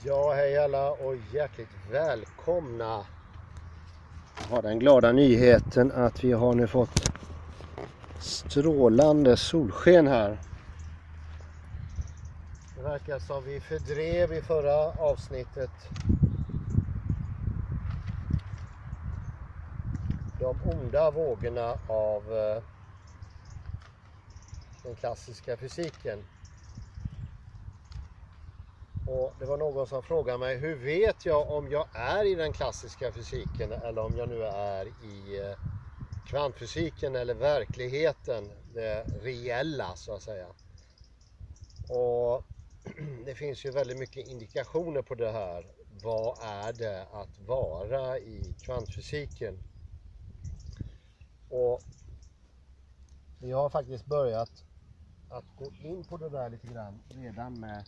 Ja, hej alla och hjärtligt välkomna. Jag har den glada nyheten att vi har nu fått strålande solsken här. Det verkar som vi fördrev i förra avsnittet de onda vågorna av den klassiska fysiken. Och det var någon som frågade mig, hur vet jag om jag är i den klassiska fysiken eller om jag nu är i kvantfysiken eller verkligheten, det reella så att säga. Och det finns ju väldigt mycket indikationer på det här. Vad är det att vara i kvantfysiken? Och vi har faktiskt börjat att gå in på det där lite grann redan med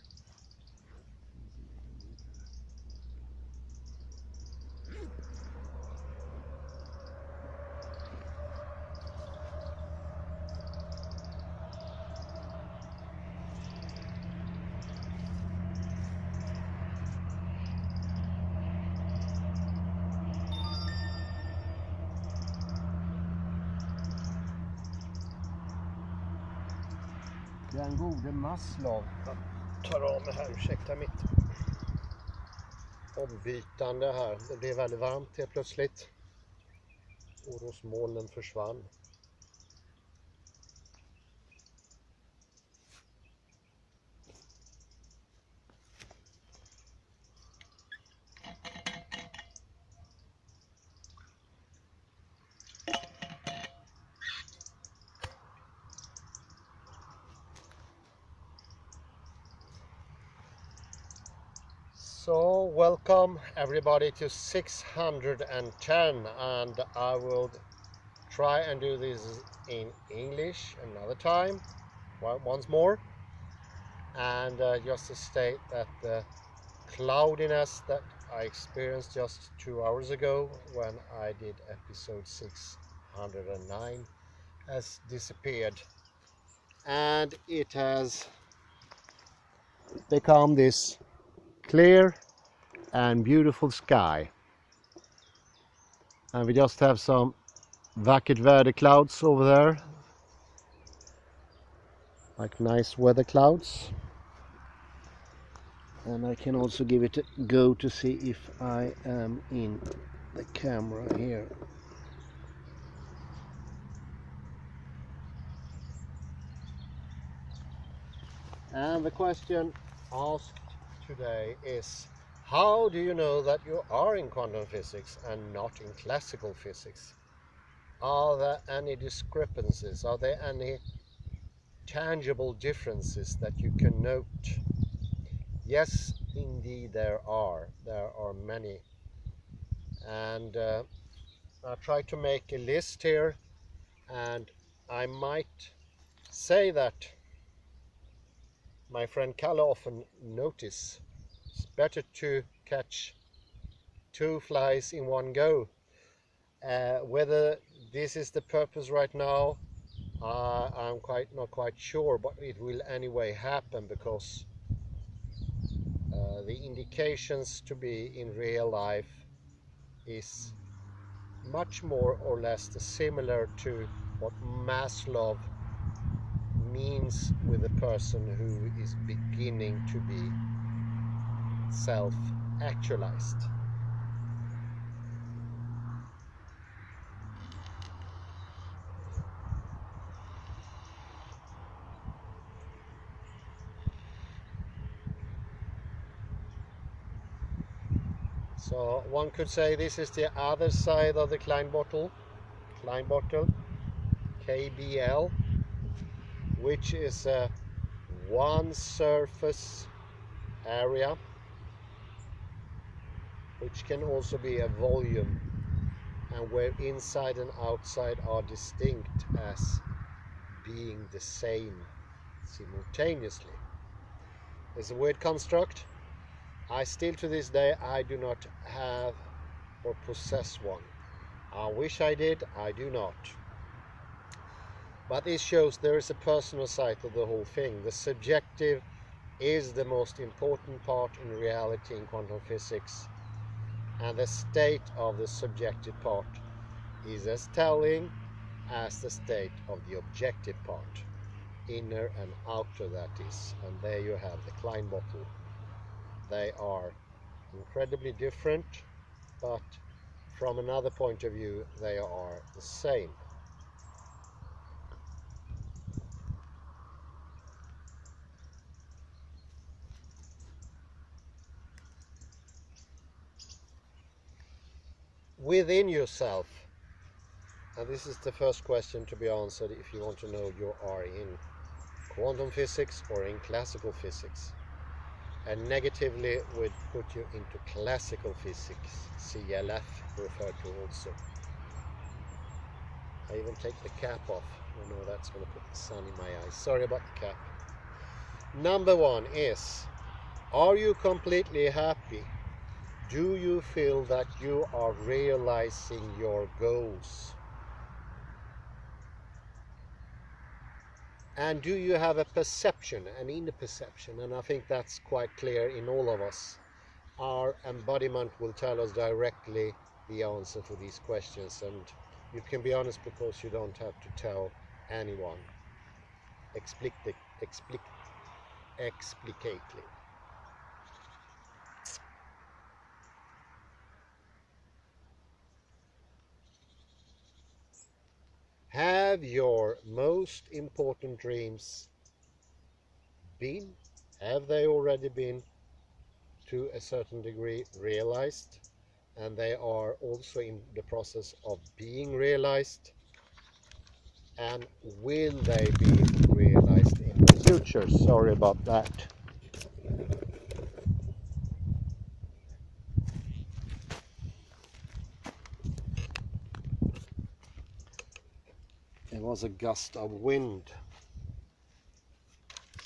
den gode Maslow. Jag tar av mig här, ursäkta mitt ombytande här. Det blev väldigt varmt helt plötsligt. Orosmolnen försvann. So welcome everybody to 610, and I will try and do this in English another time, once more, and just to state that the cloudiness that I experienced just 2 hours ago when I did episode 609 has disappeared, and it has become this clear and beautiful sky, and we just have some vackert väder clouds over there, like nice weather clouds. And I can also give it a go to see if I am in the camera here. And the question asked today is, how do you know that you are in quantum physics and not in classical physics? Are there any discrepancies? Are there any tangible differences that you can note? Yes, indeed there are. There are many. And I try to make a list here, and I might say that my friend Kalle often notice it's better to catch 2 flies in one go. Whether this is the purpose right now, I'm not quite sure, but it will anyway happen, because the indications to be in real life is much more or less similar to what Maslow means with a person who is beginning to be self-actualized. So one could say this is the other side of the Klein bottle, KBL, which is a one surface area, which can also be a volume, and where inside and outside are distinct as being the same simultaneously. It's a weird construct. I still to this day I do not have or possess one. I wish I did, I do not. But this shows there is a personal side of the whole thing. The subjective is the most important part in reality in quantum physics, and the state of the subjective part is as telling as the state of the objective part, inner and outer, that is. And there you have the Klein bottle. They are incredibly different, but from another point of view they are the same. Within yourself, and this is the first question to be answered if you want to know you are in quantum physics or in classical physics, and negatively would put you into classical physics, CLF referred to also. I even take the cap off. I know that's going to put the sun in my eyes. Sorry about the cap. Number one is, are you completely happy? Do you feel that you are realizing your goals? And do you have a perception, an inner perception? And I think that's quite clear in all of us. Our embodiment will tell us directly the answer to these questions, and you can be honest because you don't have to tell anyone explicitly. Have your most important dreams been? Have they already been to a certain degree realized? And they are also in the process of being realized? And will they be realized in the future? Sorry about that. There was a gust of wind.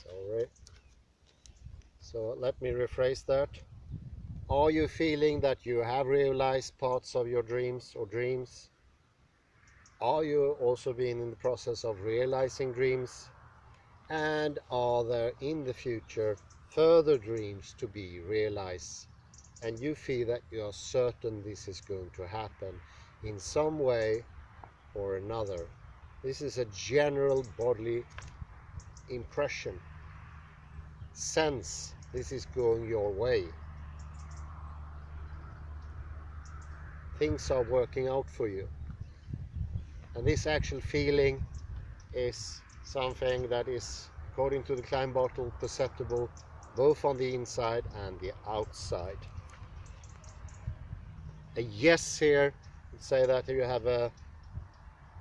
Sorry. So let me rephrase that. Are you feeling that you have realized parts of your dreams or dreams? Are you also being in the process of realizing dreams? And are there in the future further dreams to be realized? And you feel that you are certain this is going to happen in some way or another. This is a general bodily impression, sense this is going your way. Things are working out for you. And this actual feeling is something that is, according to the Klein bottle, perceptible both on the inside and the outside. A yes here would say that you have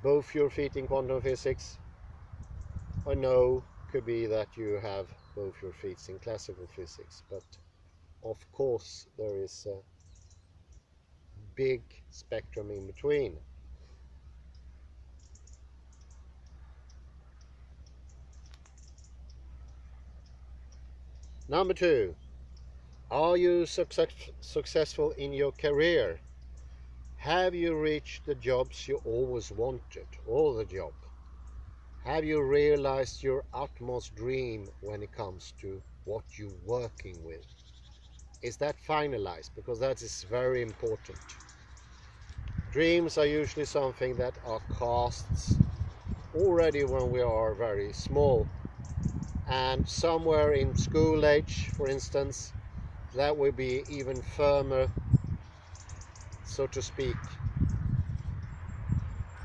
both your feet in quantum physics. A no could be that you have both your feet in classical physics. But of course there is a big spectrum in between. Number two, are you successful in your career? Have you reached the jobs you always wanted, or the job? Have you realized your utmost dream when it comes to what you're working with? Is that finalized? Because that is very important. Dreams are usually something that are cast already when we are very small. And somewhere in school age, for instance, that will be even firmer, so to speak,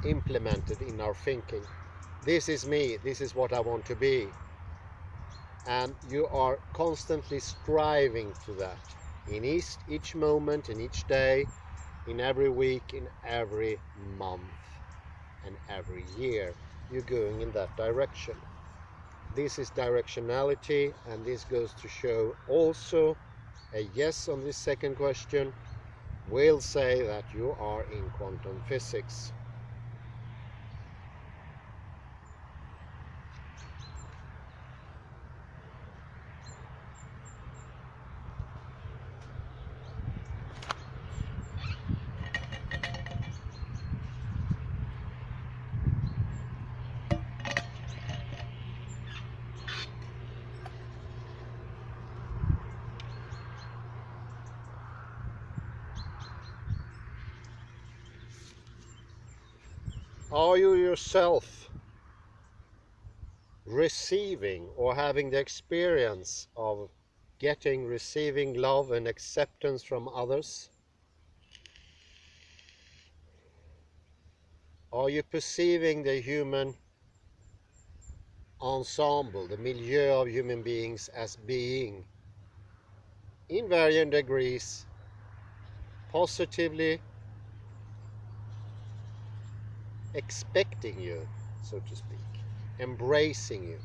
implemented in our thinking. This is me, this is what I want to be. And you are constantly striving to that. In each moment, in each day, in every week, in every month, and every year, you're going in that direction. This is directionality, and this goes to show also a yes on this second question will say that you are in quantum physics. Are you yourself receiving or having the experience of receiving love and acceptance from others? Are you perceiving the human ensemble, the milieu of human beings, as being, in varying degrees, positively expecting you, so to speak, embracing you?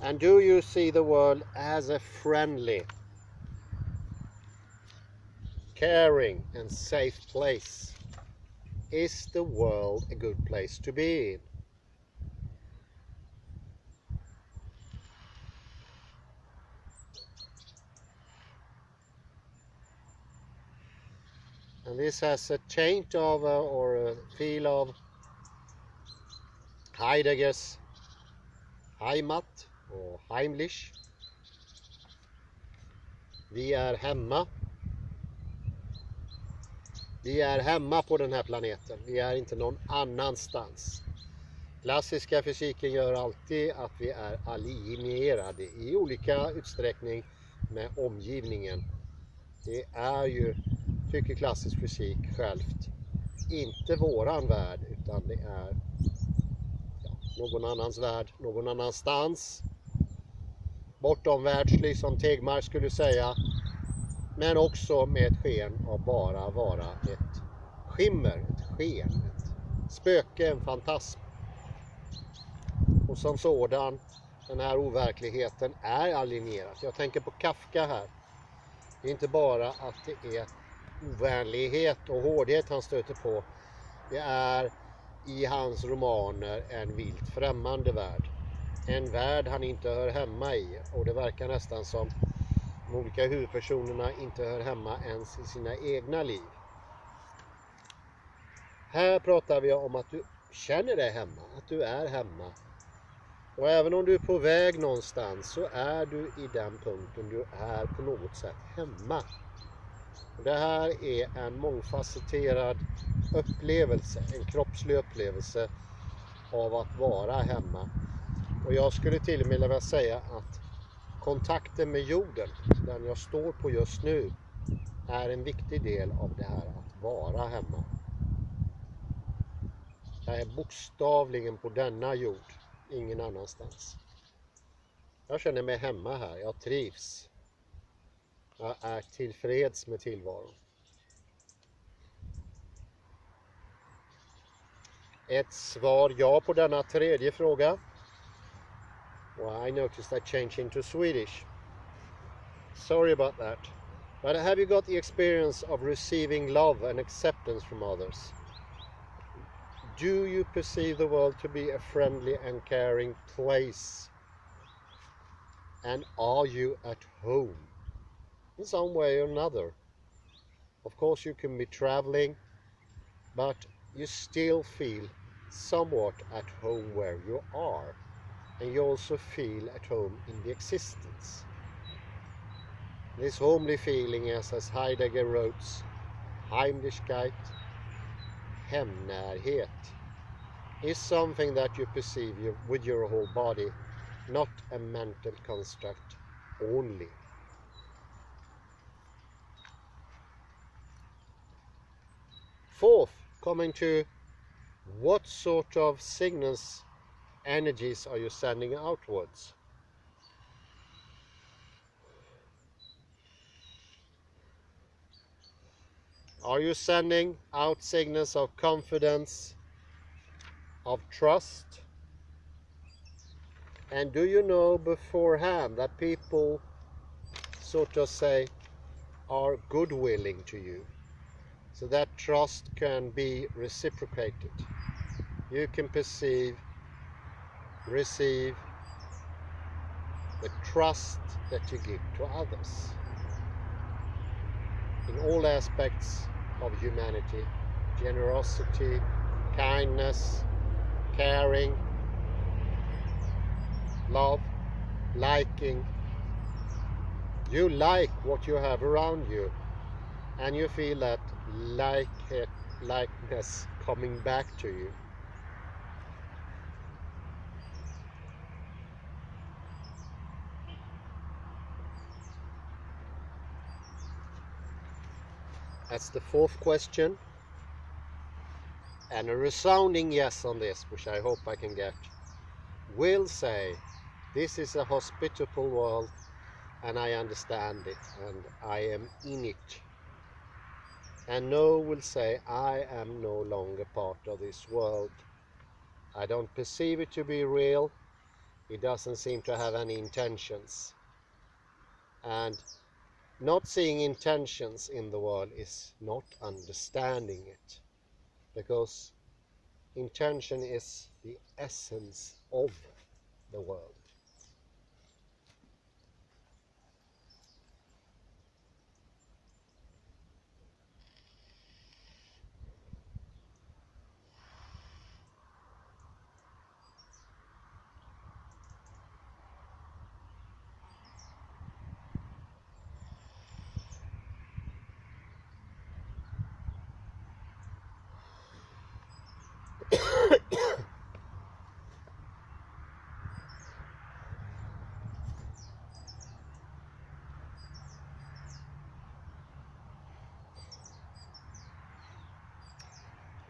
And do you see the world as a friendly, caring and safe place? Is the world a good place to be in? And this has a taint of, or a feel of, Heidegger's Heimat och Heimlich. Vi är hemma. Vi är hemma på den här planeten. Vi är inte någon annanstans. Klassiska fysiken gör alltid att vi är allienerade i olika utsträckning med omgivningen. Det är ju, tycker klassisk fysik självt, inte våran värld, utan det är någon annans värld, någon annanstans. Bortomvärldslig, som Tegmark skulle säga. Men också med ett sken av bara vara ett skimmer, ett sken, ett spöke, en fantasm. Och som sådan, den här overkligheten är alienerad. Jag tänker på Kafka här. Det är inte bara att det är ovänlighet och hårdhet han stöter på. Det är i hans romaner en vilt främmande värld. En värld han inte hör hemma i. Och det verkar nästan som de olika huvudpersonerna inte hör hemma ens i sina egna liv. Här pratar vi om att du känner dig hemma, att du är hemma. Och även om du är på väg någonstans så är du i den punkten du är på något sätt hemma. Och det här är en mångfacetterad upplevelse, en kroppslig upplevelse av att vara hemma. Och jag skulle till och med vilja säga att kontakten med jorden, den jag står på just nu, är en viktig del av det här att vara hemma. Jag är bokstavligen på denna jord, ingen annanstans. Jag känner mig hemma här, jag trivs. Jag är tillfreds med tillvaron. Ett svar ja på denna tredje fråga. Well, I noticed I changed into Swedish. Sorry about that. But have you got the experience of receiving love and acceptance from others? Do you perceive the world to be a friendly and caring place? And are you at home in some way or another? Of course you can be traveling, but you still feel somewhat at home where you are. And you also feel at home in the existence. This homely feeling, as Heidegger wrote, Heimlichkeit, hemnärhet, is something that you perceive with your whole body, not a mental construct only. Fourth, coming to what sort of signals, energies are you sending outwards? Are you sending out signals of confidence, of trust? And do you know beforehand that people, sort of say, are good-willing to you? So that trust can be reciprocated. You can receive the trust that you give to others in all aspects of humanity: generosity, kindness, caring, love, liking. You like what you have around you. and you feel that likeness coming back to you. That's the fourth question, and a resounding yes on this, which I hope I can get, will say this is a hospitable world and I understand it and I am in it. And no will say I am no longer part of this world. I don't perceive it to be real. It doesn't seem to have any intentions. And not seeing intentions in the world is not understanding it, because intention is the essence of the world.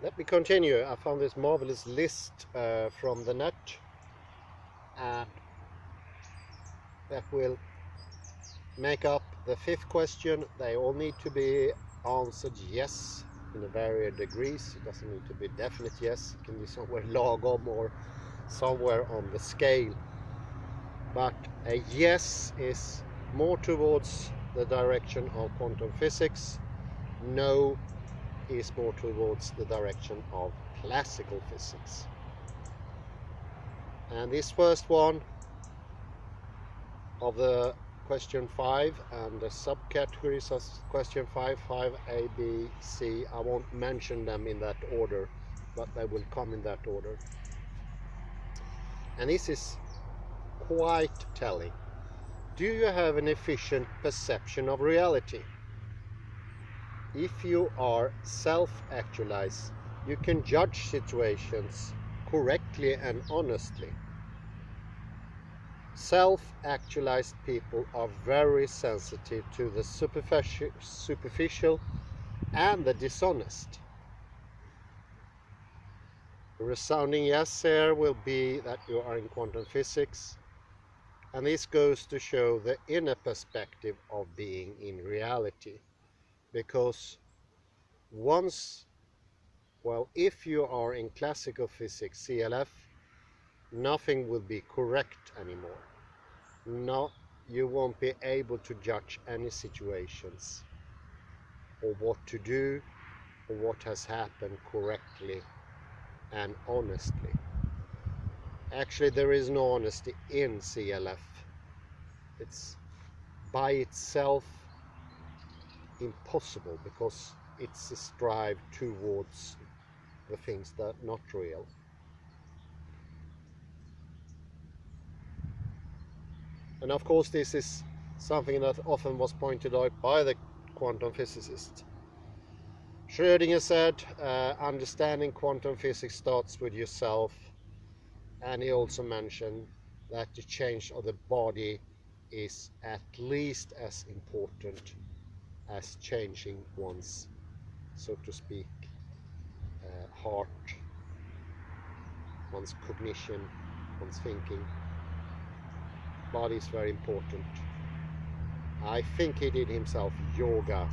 Let me continue. I found this marvelous list from the net, and that will make up the fifth question. They all need to be answered yes in a varied degrees. It doesn't need to be definite yes. It can be somewhere lagom or somewhere on the scale. But a yes is more towards the direction of quantum physics. No is more towards the direction of classical physics. And this first one of the question 5 and the subcategories of question 5, 5A, B, C, I won't mention them in that order, but they will come in that order. And this is quite telling. Do you have an efficient perception of reality? If you are self-actualized, you can judge situations correctly and honestly. Self-actualized people are very sensitive to the superficial and the dishonest. The resounding yes here will be that you are in quantum physics, and this goes to show the inner perspective of being in reality. Because if you are in classical physics, CLF, nothing will be correct anymore. No, you won't be able to judge any situations or what to do or what has happened correctly and honestly. Actually, there is no honesty in CLF. It's by itself impossible, because it's a strive towards the things that are not real. And of course, this is something that often was pointed out by the quantum physicist. Schrödinger said, understanding quantum physics starts with yourself. And he also mentioned that the change of the body is at least as important as changing one's, so to speak, heart, one's cognition, one's thinking. Body is very important. I think he did himself yoga,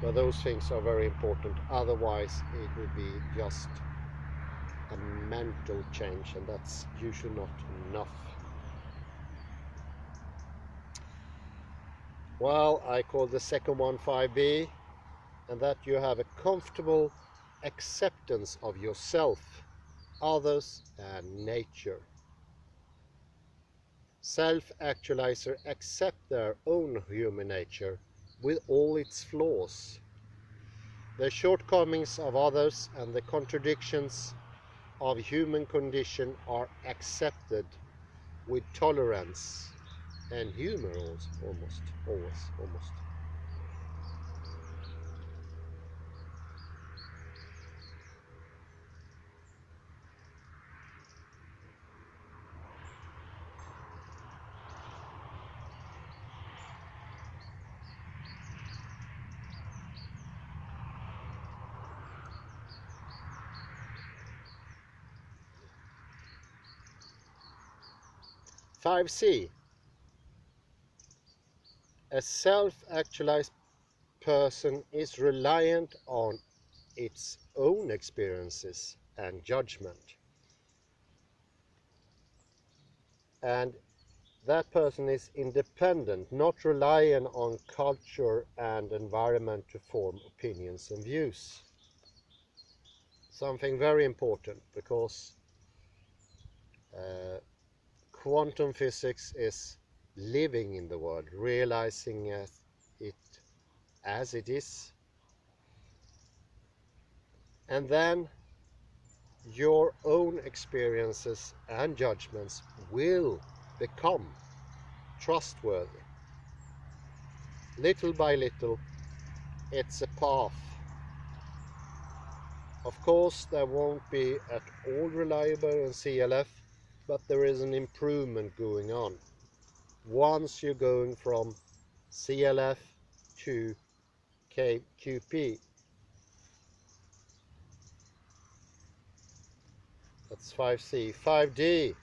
but those things are very important. Otherwise, it would be just a mental change, and that's usually not enough. Well, I call the second one 5B, and that you have a comfortable acceptance of yourself, others, and nature. Self-actualizers accept their own human nature with all its flaws, the shortcomings of others, and the contradictions of human condition are accepted with tolerance and humor, almost. 5C. A self-actualized person is reliant on its own experiences and judgment. And that person is independent, not relying on culture and environment to form opinions and views. Something very important, because quantum physics is living in the world, realizing it as it is. And then your own experiences and judgments will become trustworthy. Little by little, it's a path. Of course, there won't be at all reliable in CLF, but there is an improvement going on. Once you're going from CLF to QP. That's 5C. 5D.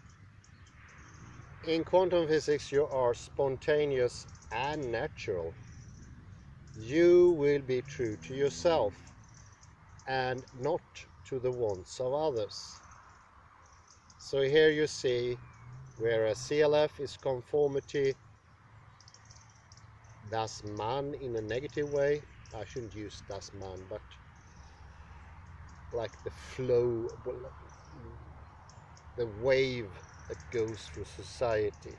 In quantum physics, you are spontaneous and natural. You will be true to yourself and not to the wants of others. So here you see, whereas CLF is conformity, das man in a negative way. I shouldn't use das man, but like the flow, the wave that goes through society,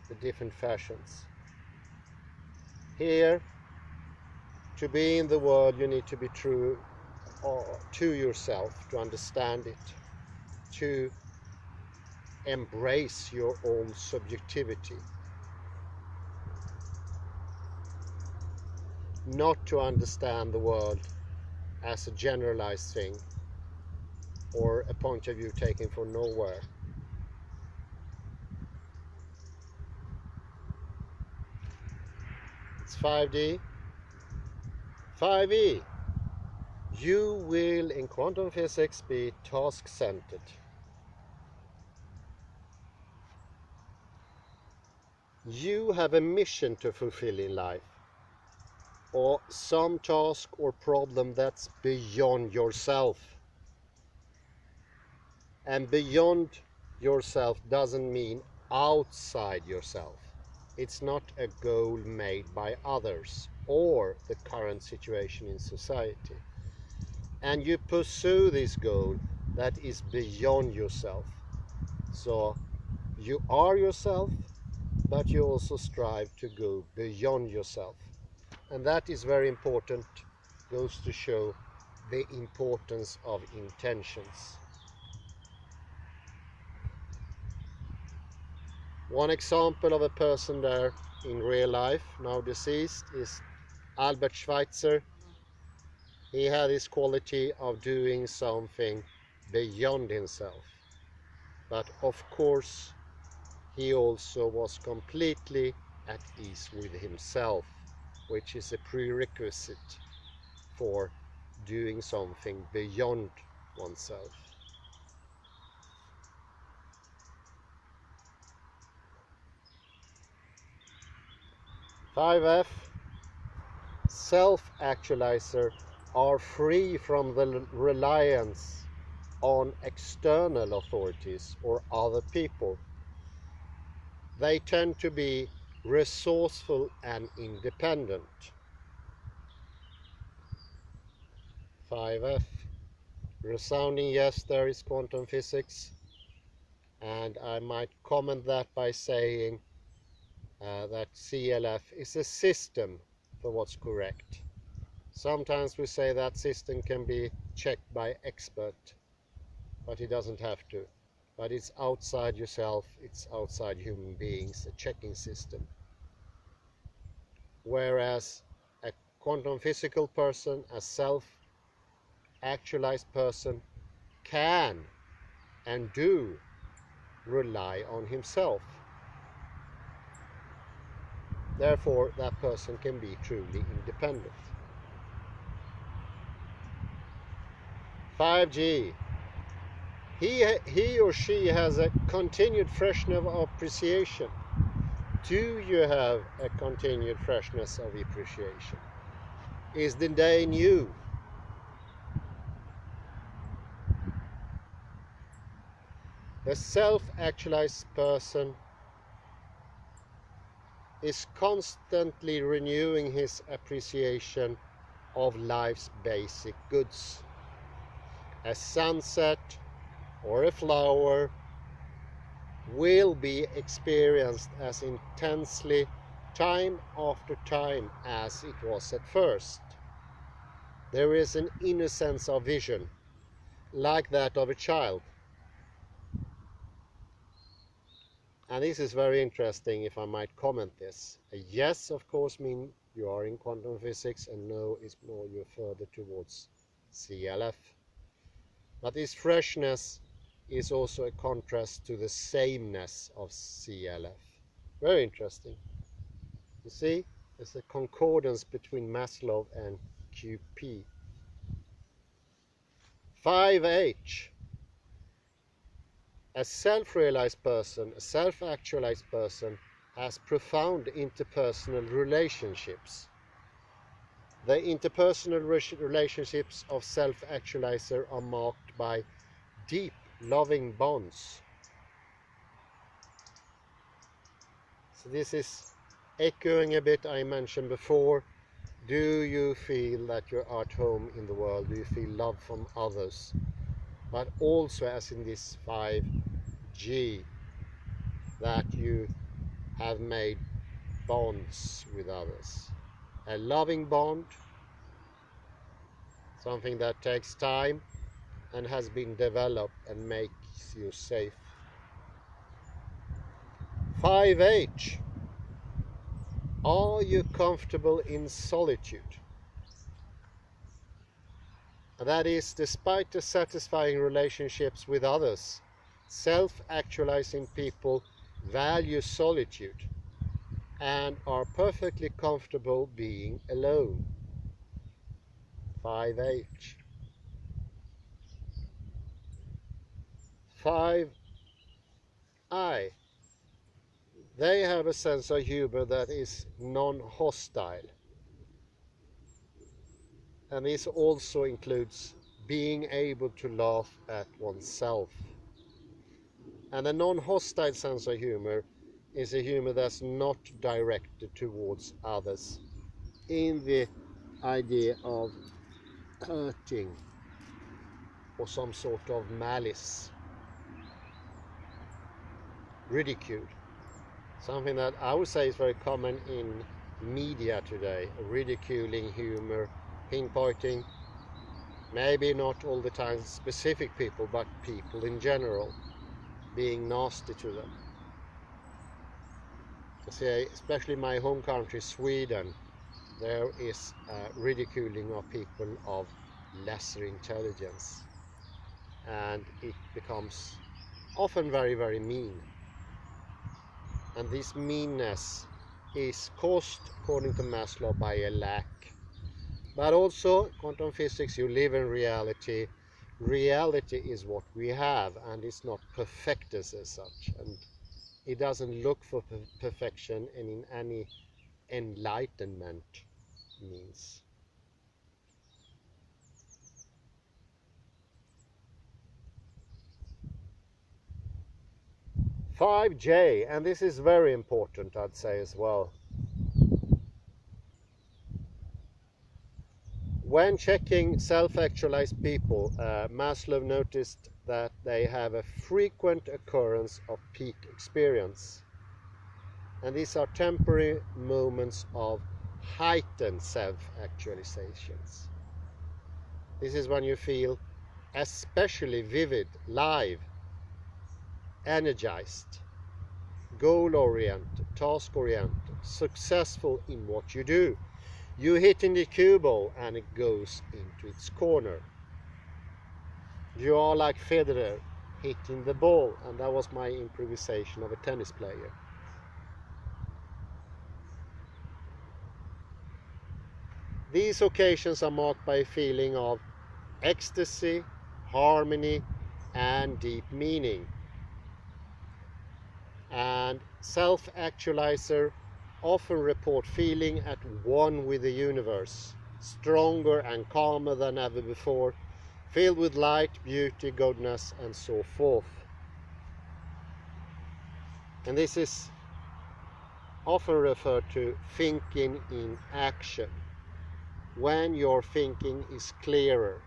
the different fashions. Here, to be in the world, you need to be true to yourself, to understand it, to embrace your own subjectivity, not to understand the world as a generalized thing or a point of view taken from nowhere. It's 5D. 5E. You will in quantum physics be task-centered. You have a mission to fulfill in life, or some task or problem that's beyond yourself. And beyond yourself doesn't mean outside yourself. It's not a goal made by others or the current situation in society. And you pursue this goal that is beyond yourself. So you are yourself, but you also strive to go beyond yourself. And that is very important, goes to show the importance of intentions. One example of a person there in real life, now deceased, is Albert Schweitzer. He had this quality of doing something beyond himself. But of course, he also was completely at ease with himself, which is a prerequisite for doing something beyond oneself. 5F. Self-actualizer are free from the reliance on external authorities or other people. They tend to be resourceful and independent. 5F. Resounding yes, there is quantum physics, and I might comment that by saying that CLF is a system for what's correct. Sometimes we say that system can be checked by expert, but it doesn't have to. But it's outside yourself, it's outside human beings, a checking system. Whereas a quantum physical person, a self-actualized person, can and do rely on himself. Therefore, that person can be truly independent. 5G. he or she has a continued freshness of appreciation. Do you have a continued freshness of appreciation? Is the day new? The self-actualized person is constantly renewing his appreciation of life's basic goods. A sunset or a flower will be experienced as intensely time after time as it was at first. There is an innocence of vision, like that of a child. And this is very interesting, if I might comment this. A yes, of course, means you are in quantum physics, and no is more you're further towards CLF. But this freshness is also a contrast to the sameness of CLF. Very interesting. You see, there's a concordance between Maslow and QP. 5H. A self-realized person, a self-actualized person, has profound interpersonal relationships. The interpersonal relationships of self-actualizer are marked by deep, loving bonds. So this is echoing a bit I mentioned before. Do you feel that you're at home in the world? Do you feel love from others? But also, as in this 5G, that you have made bonds with others. A loving bond, something that takes time and has been developed and makes you safe. 5H. Are you comfortable in solitude? That is, despite the satisfying relationships with others, self-actualizing people value solitude and are perfectly comfortable being alone. 5H. 5I. They have a sense of humor that is non-hostile. And this also includes being able to laugh at oneself. And a non-hostile sense of humor is a humor that's not directed towards others in the idea of hurting or some sort of malice. Ridicule. Something that I would say is very common in media today. Ridiculing, humor, pinpointing, maybe not all the time specific people, but people in general, being nasty to them. See, especially my home country, Sweden, there is ridiculing of people of lesser intelligence, and it becomes often very, very mean. And this meanness is caused, according to Maslow, by a lack. But also, quantum physics, you live in reality. Reality is what we have, and it's not perfected as such. And it doesn't look for perfection in any enlightenment means. 5J, and this is very important, I'd say as well. When checking self-actualized people, Maslow noticed that they have a frequent occurrence of peak experience. And these are temporary moments of heightened self-actualizations. This is when you feel especially vivid, live, energized, goal-oriented, task-oriented, successful in what you do. You hit in the cue ball and it goes into its corner. You are like Federer hitting the ball, and that was my improvisation of a tennis player. These occasions are marked by a feeling of ecstasy, harmony, and deep meaning. And self-actualizer often report feeling at one with the universe, stronger and calmer than ever before, filled with light, beauty, goodness, and so forth. And this is often referred to thinking in action, when your thinking is clearer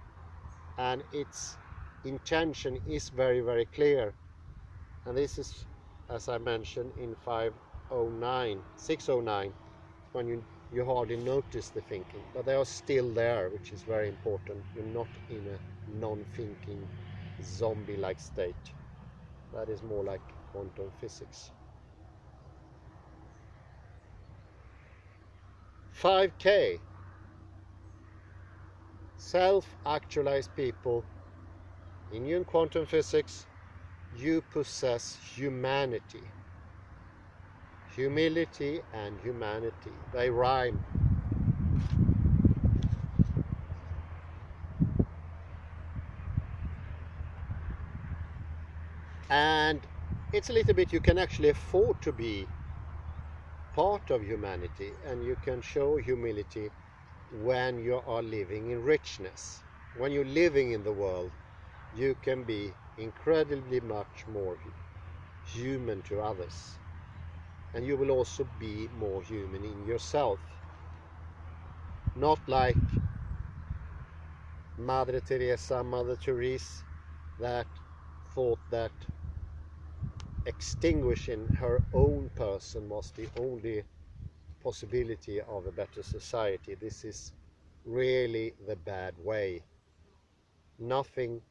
and its intention is very, very clear. And this is, as I mentioned, in 609, when you hardly notice the thinking, but they are still there, which is very important. You're not in a non-thinking zombie-like state. That is more like quantum physics. 5K. Self-actualized people. In quantum physics, you possess humanity. Humility and humanity, they rhyme. And it's a little bit, you can actually afford to be part of humanity, and you can show humility when you are living in richness. When you're living in the world, you can be incredibly much more human to others. And you will also be more human in yourself. Not like Mother Teresa, that thought that extinguishing her own person was the only possibility of a better society. This is really the bad way. Nothing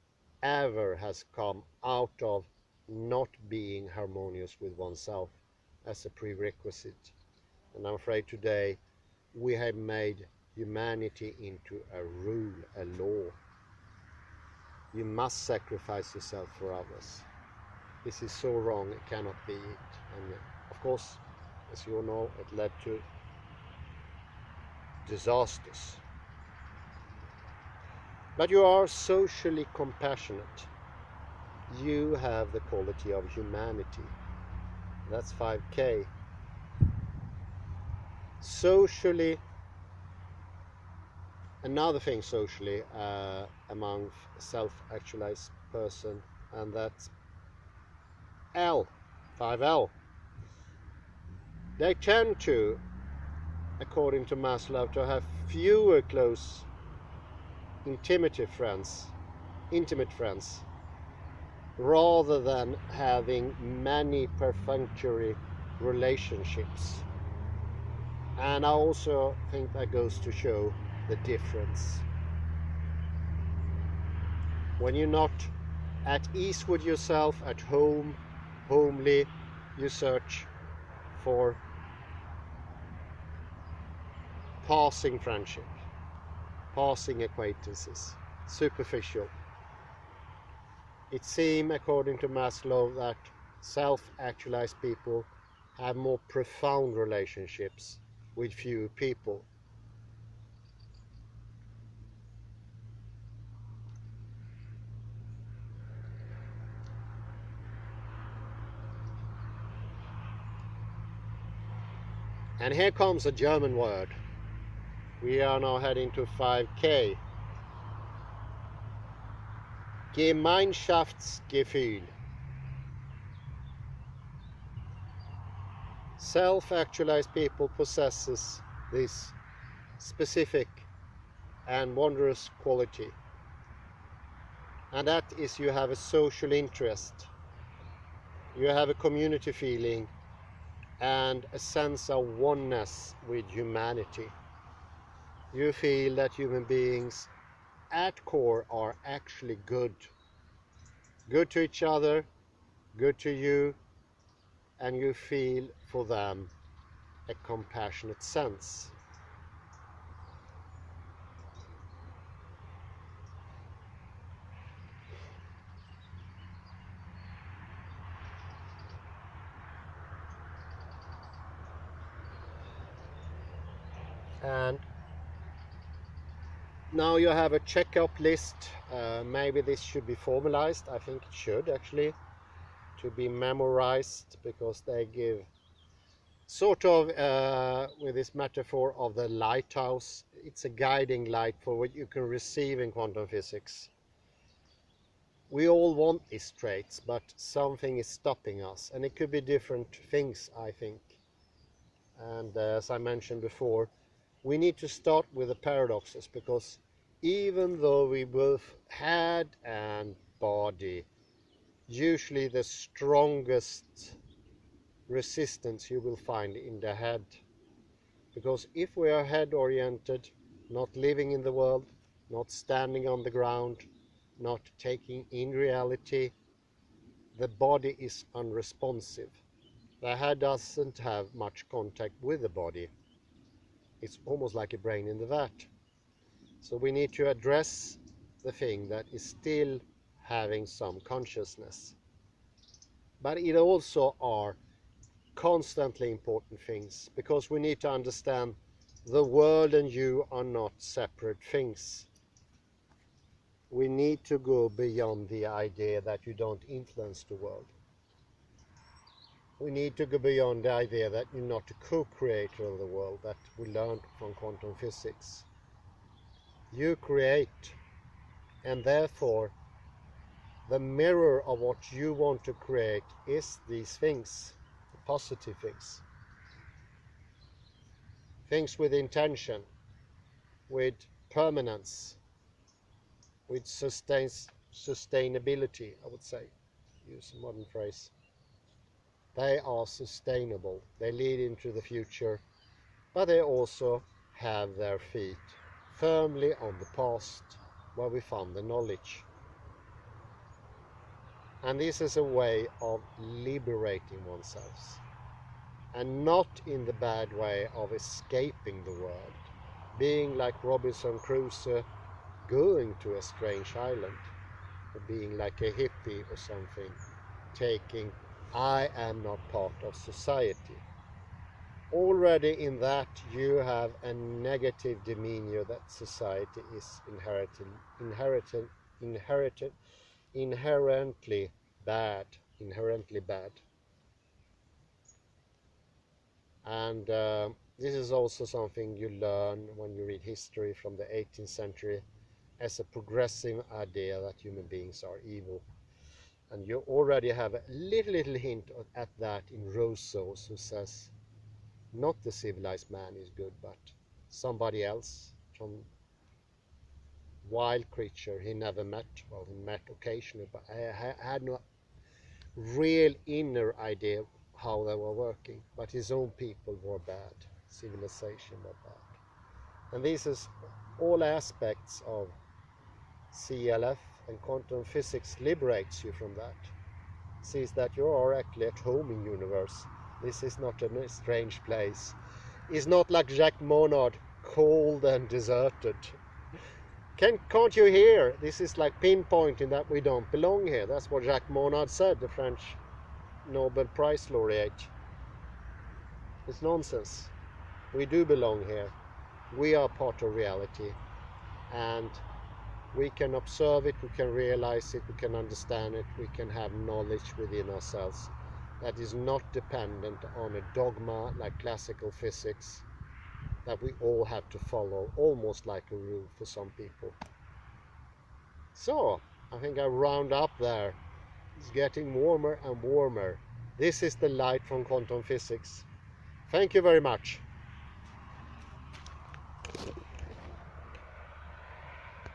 ever has come out of not being harmonious with oneself as a prerequisite. And I'm afraid today we have made humanity into a rule, a law. You must sacrifice yourself for others. This is so wrong, it cannot be it. And of course, as you all know, it led to disasters. But you are socially compassionate. You have the quality of humanity. That's 5K. Socially, another thing socially among self-actualized person, and that's 5L. They tend to, according to Maslow, to have fewer close, intimate friends, rather than having many perfunctory relationships. And I also think that goes to show the difference. When you're not at ease with yourself, at home, homely, you search for passing friendship, passing acquaintances, superficial. It seems, according to Maslow, that self-actualized people have more profound relationships with few people. And here comes a German word. We are now heading to 5K. Gemeinschaftsgefühl. Self-actualized people possesses this specific and wondrous quality. And that is, you have a social interest. You have a community feeling and a sense of oneness with humanity. You feel that human beings at core are actually good. Good to each other, good to you, and you feel for them a compassionate sense. And Now you have a checkup list. Maybe this should be formalized. I think it should actually, to be memorized, because they give sort of, with this metaphor of the lighthouse, it's a guiding light for what you can receive in quantum physics. We all want these traits, but something is stopping us, and it could be different things, I think. And as I mentioned before, we need to start with the paradoxes, because even though we both head and body, usually the strongest resistance you will find in the head. Because if we are head oriented, not living in the world, not standing on the ground, not taking in reality, the body is unresponsive. The head doesn't have much contact with the body. It's almost like a brain in the vat. So we need to address the thing that is still having some consciousness. But it also are constantly important things, because we need to understand the world and you are not separate things. We need to go beyond the idea that you don't influence the world. We need to go beyond the idea that you're not a co-creator of the world, that we learned from quantum physics. You create, and therefore the mirror of what you want to create is these things, the positive things. Things with intention, with permanence, with sustainability, I would say, use a modern phrase. They are sustainable, they lead into the future, but they also have their feet firmly on the past, where we found the knowledge. And this is a way of liberating oneself, and not in the bad way of escaping the world, being like Robinson Crusoe going to a strange island, or being like a hippie or something, taking I am not part of society. Already in that you have a negative demeanor that society is inherently bad. And this is also something you learn when you read history from the 18th century, as a progressive idea that human beings are evil. And you already have a little hint at that in Rousseau, who says not the civilized man is good, but somebody else, some wild creature he never met. Well, he met occasionally, but I had no real inner idea how they were working. But his own people were bad, civilization were bad. And this is all aspects of CLF, and quantum physics liberates you from that. Sees that you are actually at home in universe. This is not a strange place. It's not like Jacques Monod, cold and deserted. Can't you hear? This is like pinpointing that we don't belong here. That's what Jacques Monod said, the French Nobel Prize laureate. It's nonsense. We do belong here. We are part of reality. And we can observe it, we can realize it, we can understand it, we can have knowledge within ourselves that is not dependent on a dogma like classical physics that we all have to follow, almost like a rule for some people. So, I think I round up there. It's getting warmer and warmer. This is the light from quantum physics. Thank you very much.